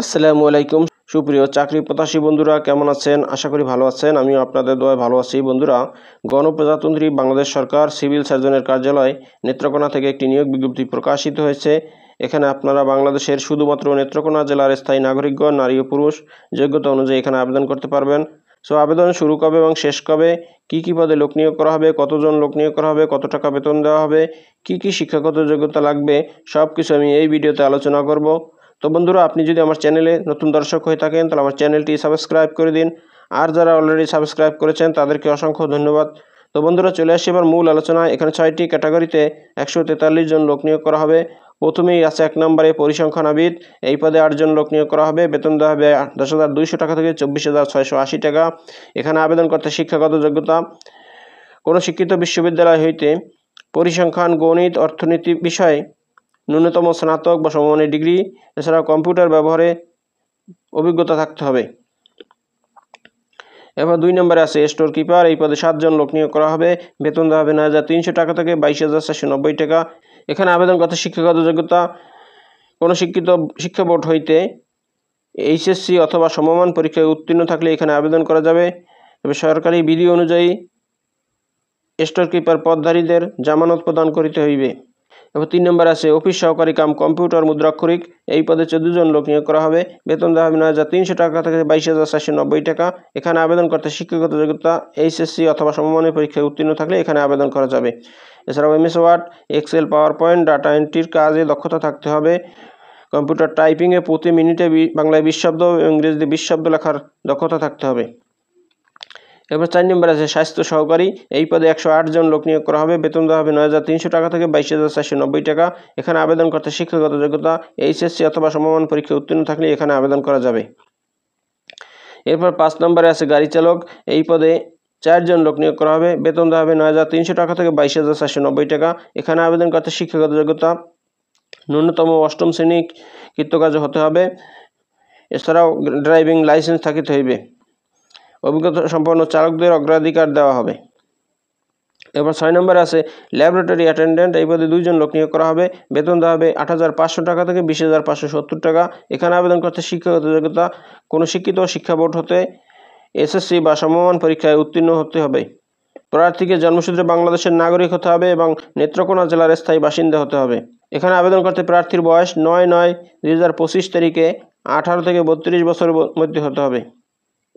আসসালামু আলাইকুম সুপ্রিয় চাকরি প্রত্যাশী বন্ধুরা, কেমন আছেন? আশা করি ভালো আছেন। আমিও আপনাদের দোয়ায় ভালো আছি। বন্ধুরা, গণপ্রজাতন্ত্রী বাংলাদেশ সরকার সিভিল সার্জনের কার্যালয় নেত্রকোনা থেকে একটি নিয়োগ বিজ্ঞপ্তি প্রকাশিত হয়েছে। এখানে আপনারা বাংলাদেশের শুধুমাত্র নেত্রকোনা জেলার স্থায়ী নাগরিকগণ, নারী ও পুরুষ যোগ্যতা অনুযায়ী এখানে আবেদন করতে পারবেন। সো আবেদন শুরু কবে এবং শেষ কবে, কী পদে লোক নিয়োগ করা হবে, কতজন লোক নিয়োগ করা হবে, কত টাকা বেতন দেওয়া হবে, কী শিক্ষাগত যোগ্যতা লাগবে, সব কিছু আমি এই ভিডিওতে আলোচনা করব। তো বন্ধুরা, আপনি যদি আমার চ্যানেলে নতুন দর্শক হয়ে থাকেন তাহলে আমার চ্যানেলটি সাবস্ক্রাইব করে দিন, আর যারা অলরেডি সাবস্ক্রাইব করেছেন তাদেরকে অসংখ্য ধন্যবাদ। তো বন্ধুরা, চলে আসি এবার মূল আলোচনায়। এখানে 6টি ক্যাটাগরিতে 143 জন লোক নিয়োগ করা হবে। প্রথমেই আছে 1 নম্বরে পরিসংখ্যানবিদ। এই পদে 8 জন লোক নিয়োগ করা হবে। বেতন দেওয়া হবে 10,200 টাকা থেকে 24,680 টাকা। এখানে আবেদন করতে শিক্ষাগত যোগ্যতা কোনো শিক্ষিত বিশ্ববিদ্যালয় হইতে পরিসংখ্যান, গণিত, অর্থনীতি বিষয়ে ন্যূনতম স্নাতক বা সমমানের ডিগ্রি, এছাড়াও কম্পিউটার ব্যবহারে অভিজ্ঞতা থাকতে হবে। এবার 2 নম্বরে আছে স্টোর কিপার। এই পদে 7 জন লোক নিয়োগ করা হবে। বেতন দেওয়া হবে 9,300 টাকা থেকে 22,490 টাকা। এখানে আবেদন করতে শিক্ষাগত যোগ্যতা কোনো শিক্ষিত শিক্ষা বোর্ড হইতে এইচএসসি অথবা সমমান পরীক্ষায় উত্তীর্ণ থাকলে এখানে আবেদন করা যাবে। তবে সরকারি বিধি অনুযায়ী স্টোর কিপার পদধারীদের জামানত প্রদান করিতে হইবে। এবার 3 নম্বর আছে অফিস সহকারী কাম কম্পিউটার মুদ্রাক্ষরিক। এই পদে 14 জন লোক নিয়োগ করা হবে। বেতন দেওয়া হবে 9,300 টাকা থেকে 22,490 টাকা। এখানে আবেদন করতে শিক্ষাগত যোগ্যতা এইচএসসি অথবা সমমানের পরীক্ষায় উত্তীর্ণ থাকলে এখানে আবেদন করা যাবে। এছাড়াও MS word, excel, power point, data এন্ট্রির কাজে দক্ষতা থাকতে হবে। কম্পিউটার টাইপিংয়ে প্রতি মিনিটে বাংলায় 20 শব্দ এবং ইংরেজিতে 20 শব্দ লেখার দক্ষতা থাকতে হবে। এবার 4 নম্বর আছে স্বাস্থ্য সহকারী। এই পদে 108 জন লোক নিয়োগ করা হবে। বেতন দেওয়া হবে 9,300 টাকা থেকে 22,490 টাকা। এখানে আবেদন করতে শিক্ষাগত যোগ্যতা এইচএসসি অথবা সমমান পরীক্ষায় উত্তীর্ণ থাকলে এখানে আবেদন করা যাবে। এরপর 5 নম্বরে আছে গাড়ি চালক। এই পদে 4 জন লোক নিয়োগ করা হবে। বেতন দেওয়া হবে 9,300 টাকা থেকে 22,490 টাকা। এখানে আবেদন করতে শিক্ষাগত যোগ্যতা ন্যূনতম 8ম শ্রেণী কৃতকার্য হতে হবে। এছাড়াও ড্রাইভিং লাইসেন্স থাকিতে হইবে। অভিজ্ঞতা সম্পন্ন চালকদের অগ্রাধিকার দেওয়া হবে। এবার 6 নম্বরে আছে ল্যাবরেটরি অ্যাটেন্ডেন্ট। এই পদে 2 জন লোক নিয়োগ করা হবে। বেতন দেওয়া হবে 8,500 টাকা থেকে 20,570 টাকা। এখানে আবেদন করতে শিক্ষাগত যোগ্যতা কোনো শিক্ষিত শিক্ষা বোর্ড হতে এসএসসি বা সমমান পরীক্ষায় উত্তীর্ণ হতে হবে। প্রার্থীকে জন্মসূত্রে বাংলাদেশের নাগরিক হতে হবে এবং নেত্রকোনা জেলার স্থায়ী বাসিন্দা হতে হবে। এখানে আবেদন করতে প্রার্থীর বয়স 9/9/2025 তারিখে 18 থেকে 32 বছরের মধ্যে হতে হবে।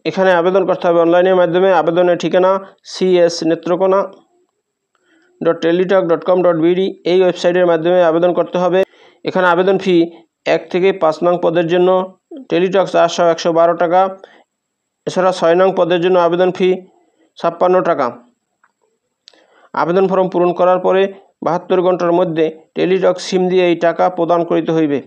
এখানে আবেদন করতে হবে অনলাইনের মাধ্যমে। আবেদনের ঠিকানা cs.netrokona.teletalk.com.bd এই ওয়েবসাইটের মাধ্যমে আবেদন করতে হবে। এখানে আবেদন ফি 1 থেকে 5 নং পদের জন্য টেলিটক 400-112 টাকা। এছাড়া 6 নং পদের জন্য আবেদন ফি 56 টাকা। আবেদন ফর্ম পূরণ করার পরে 72 ঘন্টার মধ্যে টেলিটক সিম দিয়ে এই টাকা প্রদান করিতে হইবে।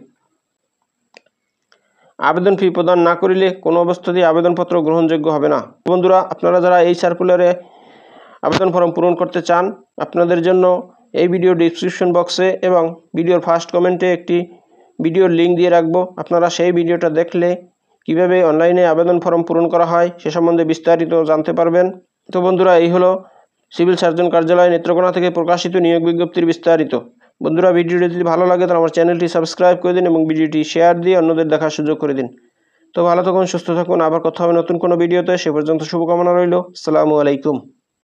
আবেদন ফি প্রদান না করিলে কোনো অবস্থাতেই আবেদনপত্র গ্রহণযোগ্য হবে না। বন্ধুরা, আপনারা যারা এই সার্কুলারে আবেদন ফর্ম পূরণ করতে চান, আপনাদের জন্য এই ভিডিও ডিসক্রিপশন বক্সে এবং ভিডিওর ফার্স্ট কমেন্টে একটি ভিডিওর লিঙ্ক দিয়ে রাখবো। আপনারা সেই ভিডিওটা দেখলে কিভাবে অনলাইনে আবেদন ফর্ম পূরণ করা হয় সে সম্বন্ধে বিস্তারিত জানতে পারবেন। তো বন্ধুরা, এই হলো সিভিল সার্জন কার্যালয় নেত্রকোনা থেকে প্রকাশিত নিয়োগ বিজ্ঞপ্তির বিস্তারিত। বন্ধুরা, ভিডিওটি যদি ভালো লাগে তাহলে আমার চ্যানেলটি সাবস্ক্রাইব করে দিন এবং ভিডিওটি শেয়ার দিয়ে অন্যদের দেখার সুযোগ করে দিন। তো ভালো থাকুন, সুস্থ থাকুন। আবার কথা হবে নতুন কোনো ভিডিওতে। সে পর্যন্ত শুভকামনা রইল। আসসালামু আলাইকুম।